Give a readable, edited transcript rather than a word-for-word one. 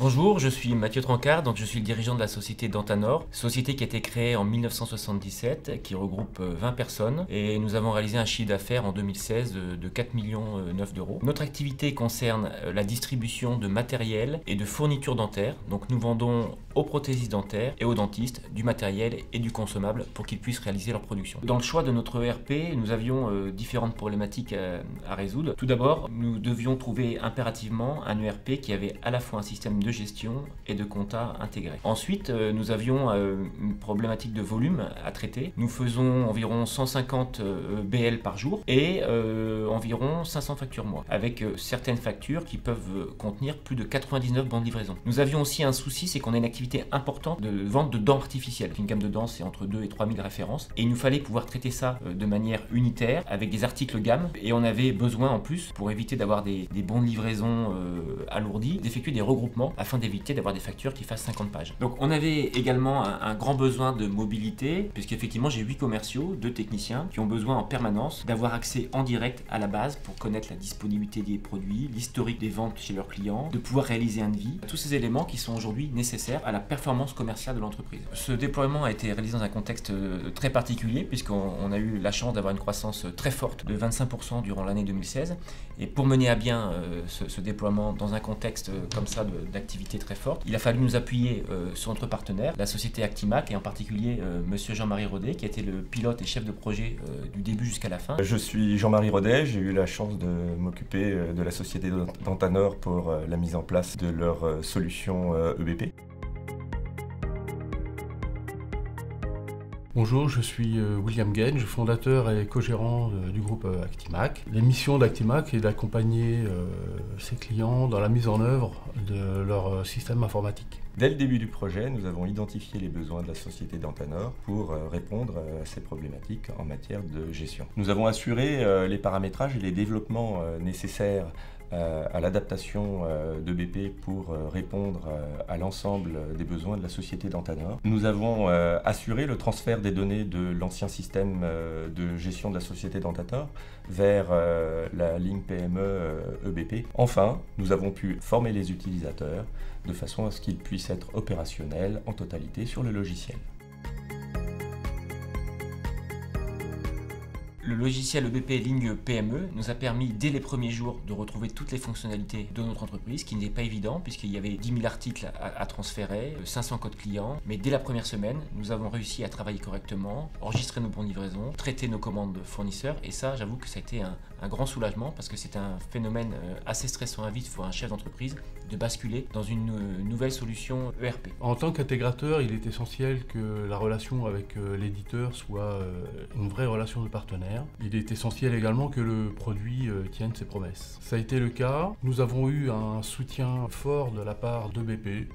Bonjour, je suis Mathieu Trancard, donc je suis le dirigeant de la société Dantanor, société qui a été créée en 1977, qui regroupe 20 personnes, et nous avons réalisé un chiffre d'affaires en 2016 de 4,9 millions d'euros. Notre activité concerne la distribution de matériel et de fournitures dentaires, donc nous vendons aux prothésistes dentaires et aux dentistes du matériel et du consommable pour qu'ils puissent réaliser leur production. Dans le choix de notre ERP, nous avions différentes problématiques à résoudre. Tout d'abord, nous devions trouver impérativement un ERP qui avait à la fois un système de gestion et de compta intégré. Ensuite, nous avions une problématique de volume à traiter. Nous faisons environ 150 BL par jour et environ 500 factures mois, avec certaines factures qui peuvent contenir plus de 99 bandes de livraison. Nous avions aussi un souci, c'est qu'on a une activité importante de vente de dents artificielles. Une gamme de dents, c'est entre 2 et 3 000 références. Et il nous fallait pouvoir traiter ça de manière unitaire, avec des articles gamme. Et on avait besoin en plus, pour éviter d'avoir des bons de livraison alourdis, d'effectuer des regroupements afin d'éviter d'avoir des factures qui fassent 50 pages. Donc on avait également un grand besoin de mobilité, puisqu'effectivement j'ai 8 commerciaux, 2 techniciens, qui ont besoin en permanence d'avoir accès en direct à la base pour connaître la disponibilité des produits, l'historique des ventes chez leurs clients, de pouvoir réaliser un devis. Tous ces éléments qui sont aujourd'hui nécessaires à la performance commerciale de l'entreprise. Ce déploiement a été réalisé dans un contexte très particulier, puisqu'on a eu la chance d'avoir une croissance très forte de 25% durant l'année 2016. Et pour mener à bien ce déploiement dans un contexte comme ça d'activité très forte, il a fallu nous appuyer sur notre partenaire, la société Actimac, et en particulier monsieur Jean-Marie Rodet, qui a été le pilote et chef de projet du début jusqu'à la fin. Je suis Jean-Marie Rodet, j'ai eu la chance de m'occuper de la société Dantanor pour la mise en place de leur solution EBP. Bonjour, je suis William Genge, fondateur et co-gérant du groupe Actimac. La mission d'Actimac est d'accompagner ses clients dans la mise en œuvre de leur système informatique. Dès le début du projet, nous avons identifié les besoins de la société Dantanor pour répondre à ces problématiques en matière de gestion. Nous avons assuré les paramétrages et les développements nécessaires à l'adaptation de BP pour répondre à l'ensemble des besoins de la société Dantanor. Nous avons assuré le transfert des données de l'ancien système de gestion de la société Dantanor vers la ligne PME EBP. Enfin, nous avons pu former les utilisateurs de façon à ce qu'ils puissent être opérationnels en totalité sur le logiciel. Le logiciel EBP Ligne PME nous a permis dès les premiers jours de retrouver toutes les fonctionnalités de notre entreprise, ce qui n'était pas évident puisqu'il y avait 10 000 articles à transférer, 500 codes clients. Mais dès la première semaine, nous avons réussi à travailler correctement, enregistrer nos bons de livraison, traiter nos commandes fournisseurs, et ça, j'avoue que ça a été un grand soulagement parce que c'est un phénomène assez stressant à vivre pour un chef d'entreprise de basculer dans une nouvelle solution ERP. En tant qu'intégrateur, il est essentiel que la relation avec l'éditeur soit une vraie relation de partenaire. Il est essentiel également que le produit tienne ses promesses. Ça a été le cas. Nous avons eu un soutien fort de la part de BP.